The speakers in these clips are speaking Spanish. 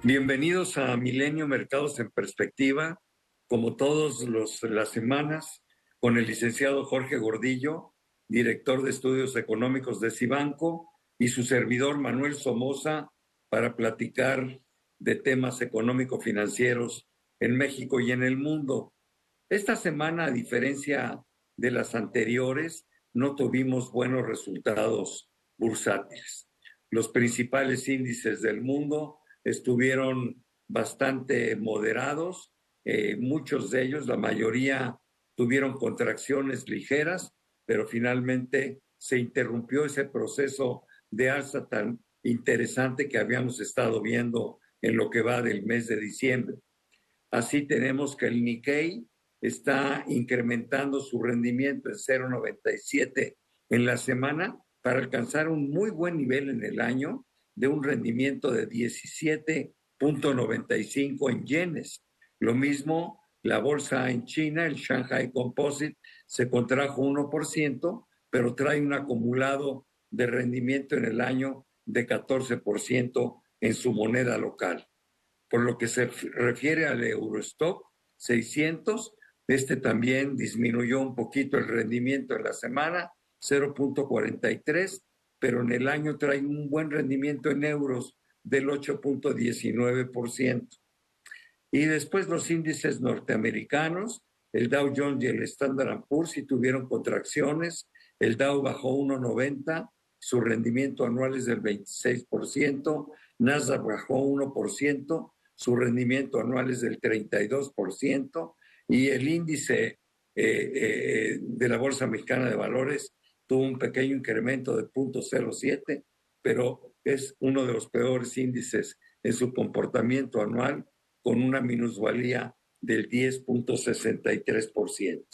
Bienvenidos a Milenio Mercados en Perspectiva, como todas las semanas, con el licenciado Jorge Gordillo, director de Estudios Económicos de Cibanco, y su servidor Manuel Somoza, para platicar de temas económico-financieros en México y en el mundo. Esta semana, a diferencia de las anteriores, no tuvimos buenos resultados bursátiles. Los principales índices del mundo estuvieron bastante moderados. Muchos de ellos, la mayoría, tuvieron contracciones ligeras, pero finalmente se interrumpió ese proceso de alza tan interesante que habíamos estado viendo en lo que va del mes de diciembre. Así tenemos que el Nikkei está incrementando su rendimiento en 0,97 en la semana para alcanzar un muy buen nivel en el año de un rendimiento de 17,95 en yenes. Lo mismo la bolsa en China, el Shanghai Composite, se contrajo 1%, pero trae un acumulado de rendimiento en el año de 14% en su moneda local. Por lo que se refiere al Eurostock 600, este también disminuyó un poquito el rendimiento en la semana, 0,43, pero en el año trae un buen rendimiento en euros del 8,19%. Y después los índices norteamericanos, el Dow Jones y el Standard & Poor's sí tuvieron contracciones, el Dow bajó 1,90, su rendimiento anual es del 26%, Nasdaq bajó 1%, su rendimiento anual es del 32%, y el índice de la Bolsa Mexicana de Valores tuvo un pequeño incremento de 0,07, pero es uno de los peores índices en su comportamiento anual, con una minusvalía del 10,63%.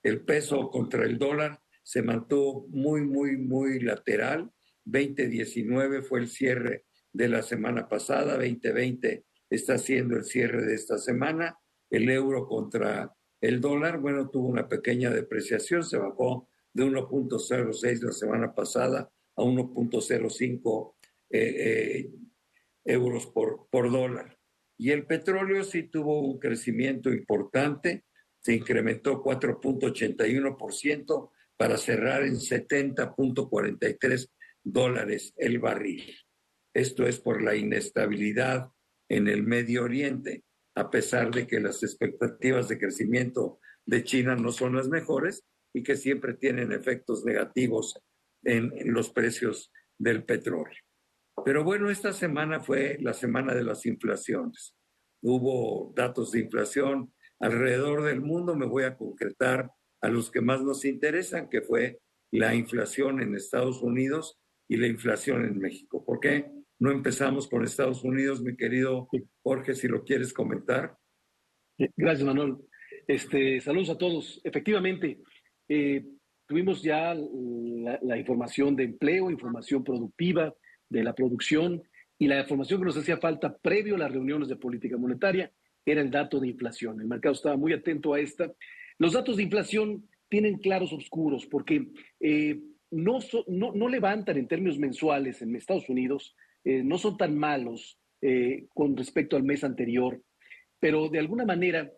El peso contra el dólar se mantuvo muy lateral. 2019 fue el cierre de la semana pasada, 2020 está siendo el cierre de esta semana. El euro contra el dólar, bueno, tuvo una pequeña depreciación, se bajó de 1,06 la semana pasada a 1,05 euros por dólar. Y el petróleo sí tuvo un crecimiento importante, se incrementó 4,81% para cerrar en $70,43 el barril. Esto es por la inestabilidad en el Medio Oriente, a pesar de que las expectativas de crecimiento de China no son las mejores y que siempre tienen efectos negativos en los precios del petróleo. Pero bueno, esta semana fue la semana de las inflaciones. Hubo datos de inflación alrededor del mundo. Me voy a concretar a los que más nos interesan, que fue la inflación en Estados Unidos y la inflación en México. ¿Por qué no empezamos con Estados Unidos, mi querido Jorge, si lo quieres comentar? Gracias, Manuel. Saludos a todos. Efectivamente, tuvimos ya la información de empleo, información productiva, de la producción, y la información que nos hacía falta previo a las reuniones de política monetaria era el dato de inflación. El mercado estaba muy atento a esta. Los datos de inflación tienen claros oscuros porque no levantan en términos mensuales en Estados Unidos, no son tan malos con respecto al mes anterior, pero de alguna manera,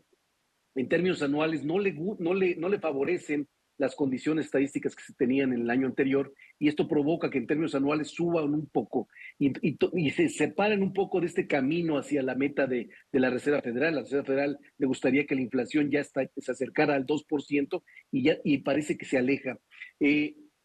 en términos anuales, no le favorecen las condiciones estadísticas que se tenían en el año anterior, y esto provoca que en términos anuales suban un poco y se separen un poco de este camino hacia la meta de la Reserva Federal. La Reserva Federal le gustaría que la inflación se acercara al 2% y parece que se aleja.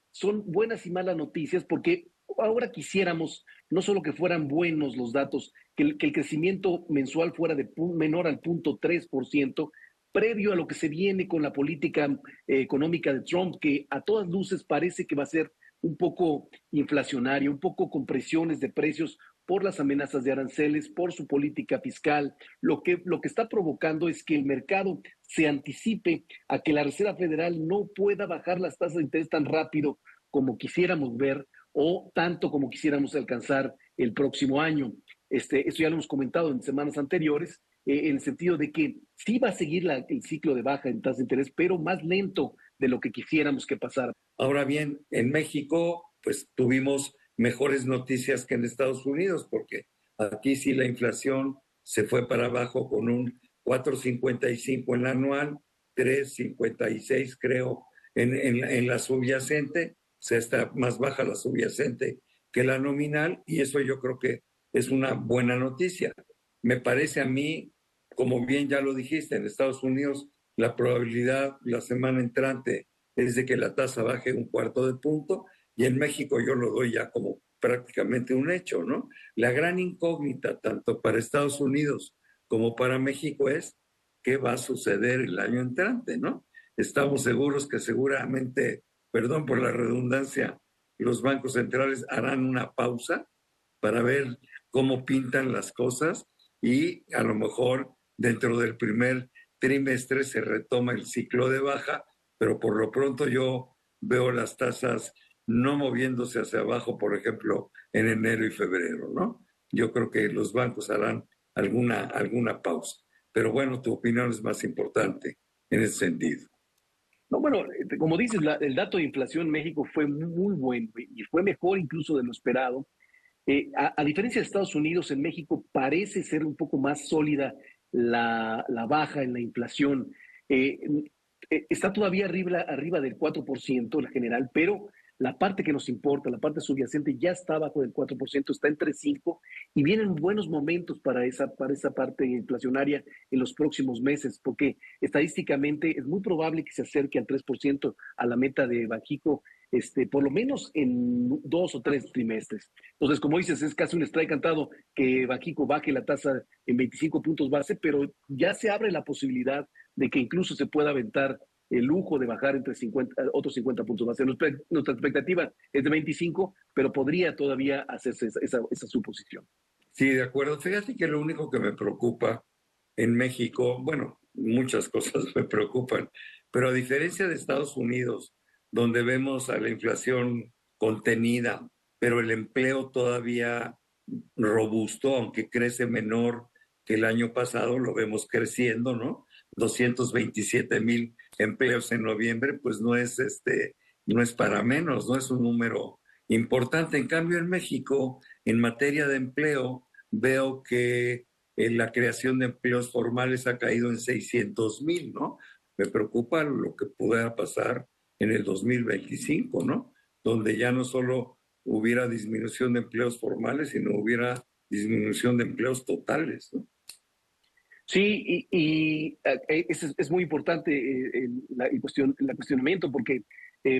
Son buenas y malas noticias porque ahora quisiéramos no solo que fueran buenos los datos, que el crecimiento mensual fuera menor al 0,3%, previo a lo que se viene con la política económica de Trump, que a todas luces parece que va a ser un poco inflacionaria, un poco con presiones de precios por las amenazas de aranceles, por su política fiscal. Lo que está provocando es que el mercado se anticipe a que la Reserva Federal no pueda bajar las tasas de interés tan rápido como quisiéramos ver o tanto como quisiéramos alcanzar el próximo año. Esto ya lo hemos comentado en semanas anteriores, en el sentido de que sí va a seguir el ciclo de baja en tasas de interés, pero más lento de lo que quisiéramos que pasara. Ahora bien, en México, pues tuvimos mejores noticias que en Estados Unidos, porque Aquí sí la inflación se fue para abajo con un 4,55 en la anual, 3,56 creo en la subyacente, o sea, está más baja la subyacente que la nominal, y eso yo creo que es una buena noticia. Me parece a mí, como bien ya lo dijiste, en Estados Unidos la probabilidad la semana entrante es de que la tasa baje un cuarto de punto, y en México yo lo doy ya como prácticamente un hecho, ¿no? La gran incógnita, tanto para Estados Unidos como para México, es qué va a suceder el año entrante, ¿no? Estamos seguros que seguramente, perdón por la redundancia, los bancos centrales harán una pausa para ver cómo pintan las cosas, y a lo mejor dentro del primer trimestre se retoma el ciclo de baja, pero por lo pronto yo veo las tasas no moviéndose hacia abajo, por ejemplo, en enero y febrero, ¿no? Yo creo que los bancos harán alguna pausa. Pero bueno, tu opinión es más importante en ese sentido. No, bueno, como dices, el dato de inflación en México fue muy bueno y fue mejor incluso de lo esperado. A diferencia de Estados Unidos, en México parece ser un poco más sólida la baja en la inflación. Eh, Está todavía arriba del 4% la general, pero la parte que nos importa, la parte subyacente, ya está bajo del 4%, está entre 5, y vienen buenos momentos para esa parte inflacionaria en los próximos meses, porque estadísticamente es muy probable que se acerque al 3% a la meta de Banxico, por lo menos en 2 o 3 trimestres. Entonces, como dices, es casi un strike cantado que Banxico baje la tasa en 25 puntos base, pero ya se abre la posibilidad de que incluso se pueda aventar el lujo de bajar entre 50, otros 50 puntos base. Nuestra expectativa es de 25, pero podría todavía hacerse esa suposición. Sí, de acuerdo. Fíjate que lo único que me preocupa en México, bueno, muchas cosas me preocupan, pero a diferencia de Estados Unidos, donde vemos a la inflación contenida, pero el empleo todavía robusto, aunque crece menor que el año pasado, lo vemos creciendo, ¿no? 227,000 empleos en noviembre, pues no es para menos, no es un número importante. En cambio, en México, en materia de empleo, veo que la creación de empleos formales ha caído en 600,000, ¿no? Me preocupa lo que pueda pasar en el 2025, ¿no? Donde ya no solo hubiera disminución de empleos formales, sino hubiera disminución de empleos totales, ¿no? Sí, es muy importante el cuestionamiento, porque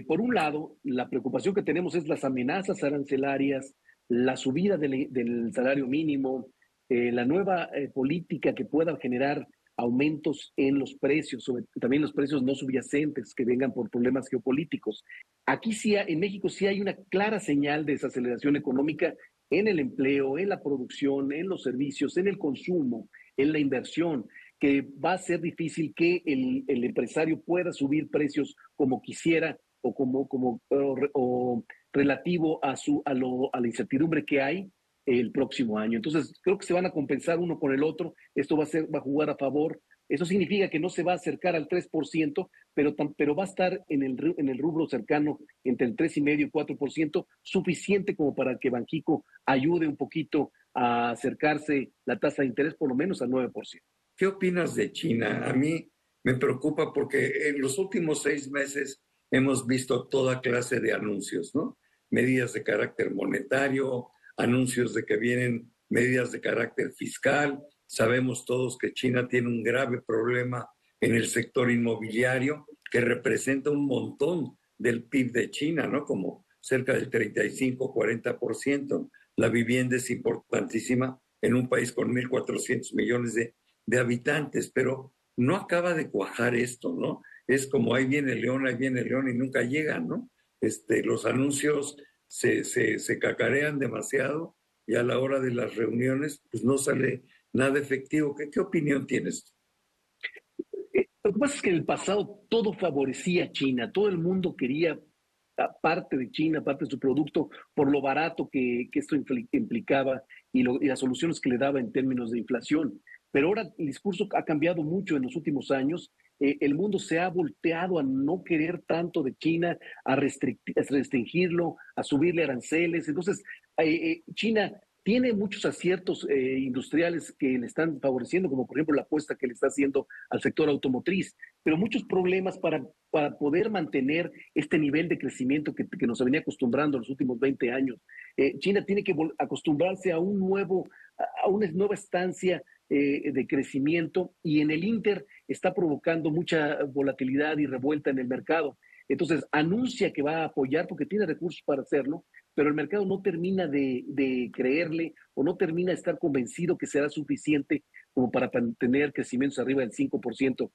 por un lado, la preocupación que tenemos es las amenazas arancelarias, la subida del salario mínimo, la nueva política que pueda generar aumentos en los precios, también los precios no subyacentes que vengan por problemas geopolíticos. Aquí sí, en México sí hay una clara señal de desaceleración económica en el empleo, en la producción, en los servicios, en el consumo, en la inversión, que va a ser difícil que el empresario pueda subir precios como quisiera o relativo a la incertidumbre que hay el próximo año. Entonces, creo que se van a compensar uno con el otro. Esto va a jugar a favor. Eso significa que no se va a acercar al 3%, pero va a estar en el rubro cercano entre el 3,5 y 4%, suficiente como para que Banxico ayude un poquito a acercarse la tasa de interés por lo menos al 9%. ¿Qué opinas de China? A mí me preocupa porque en los últimos 6 meses hemos visto toda clase de anuncios, ¿no? Medidas de carácter monetario, anuncios de que vienen medidas de carácter fiscal. Sabemos todos que China tiene un grave problema en el sector inmobiliario, que representa un montón del PIB de China, ¿no? Como cerca del 35-40%. La vivienda es importantísima en un país con 1.400 millones de habitantes, pero no acaba de cuajar esto, ¿no? Es como ahí viene el león y nunca llegan, ¿no? Los anuncios se cacarean demasiado, y a la hora de las reuniones pues no sale nada efectivo. ¿Qué opinión tienes? Lo que pasa es que en el pasado todo favorecía a China, todo el mundo quería parte de China, parte de su producto, por lo barato que esto implicaba y las soluciones que le daba en términos de inflación. Pero ahora el discurso ha cambiado mucho en los últimos años. El mundo se ha volteado a no querer tanto de China, a restringirlo, a subirle aranceles. Entonces, China tiene muchos aciertos industriales que le están favoreciendo, como por ejemplo la apuesta que le está haciendo al sector automotriz, pero muchos problemas para poder mantener este nivel de crecimiento que nos venía acostumbrando los últimos 20 años. China tiene que acostumbrarse a una nueva estancia de crecimiento, y en el Inter está provocando mucha volatilidad y revuelta en el mercado. Entonces anuncia que va a apoyar porque tiene recursos para hacerlo, pero el mercado no termina de creerle o no termina de estar convencido que será suficiente como para tener crecimientos arriba del 5%.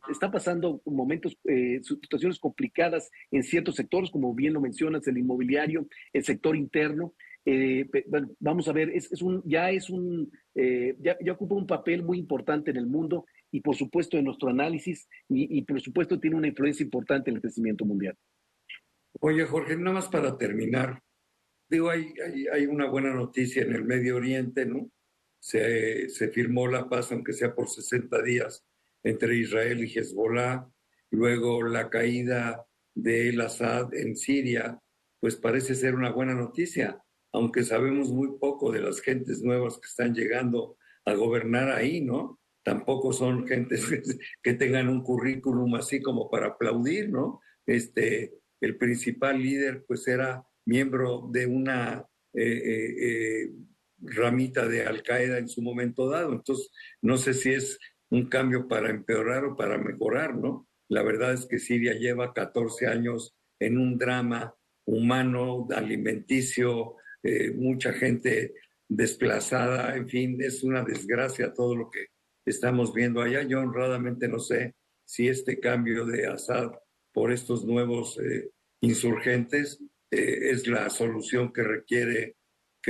Está pasando momentos, situaciones complicadas en ciertos sectores, como bien lo mencionas, el inmobiliario, el sector interno. Bueno, vamos a ver, ya ocupa un papel muy importante en el mundo y por supuesto en nuestro análisis y por supuesto tiene una influencia importante en el crecimiento mundial. Oye, Jorge, nada más para terminar, digo, hay una buena noticia en el Medio Oriente, ¿no? Se firmó la paz, aunque sea por 60 días, entre Israel y Hezbollah. Luego la caída de El Assad en Siria, pues parece ser una buena noticia, aunque sabemos muy poco de las gentes nuevas que están llegando a gobernar ahí, ¿no? Tampoco son gentes que tengan un currículum así como para aplaudir, ¿no? El principal líder pues era miembro de una ramita de Al Qaeda en su momento dado. Entonces, no sé si es un cambio para empeorar o para mejorar, ¿no? La verdad es que Siria lleva 14 años en un drama humano, alimenticio, mucha gente desplazada, en fin, es una desgracia todo lo que estamos viendo allá. Yo honradamente no sé si este cambio de Assad por estos nuevos insurgentes es la solución que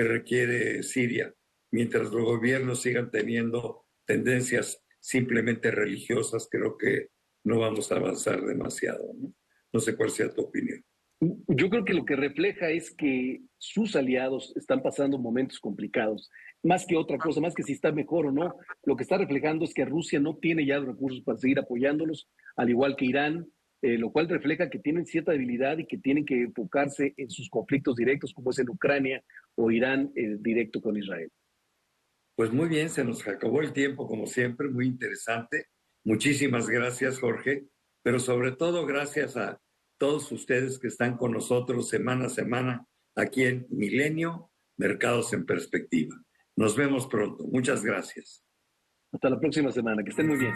requiere Siria, mientras los gobiernos sigan teniendo tendencias simplemente religiosas. Creo que no vamos a avanzar demasiado, ¿no? No sé cuál sea tu opinión. Yo creo que lo que refleja es que sus aliados están pasando momentos complicados, más que otra cosa, más que si está mejor o no. Lo que está reflejando es que Rusia no tiene ya los recursos para seguir apoyándolos, al igual que Irán, lo cual refleja que tienen cierta debilidad y que tienen que enfocarse en sus conflictos directos, como es en Ucrania o Irán directo con Israel. Pues muy bien, se nos acabó el tiempo como siempre, muy interesante. Muchísimas gracias, Jorge, pero sobre todo gracias a todos ustedes que están con nosotros semana a semana aquí en Milenio, Mercados en Perspectiva. Nos vemos pronto. Muchas gracias. Hasta la próxima semana. Que estén muy bien.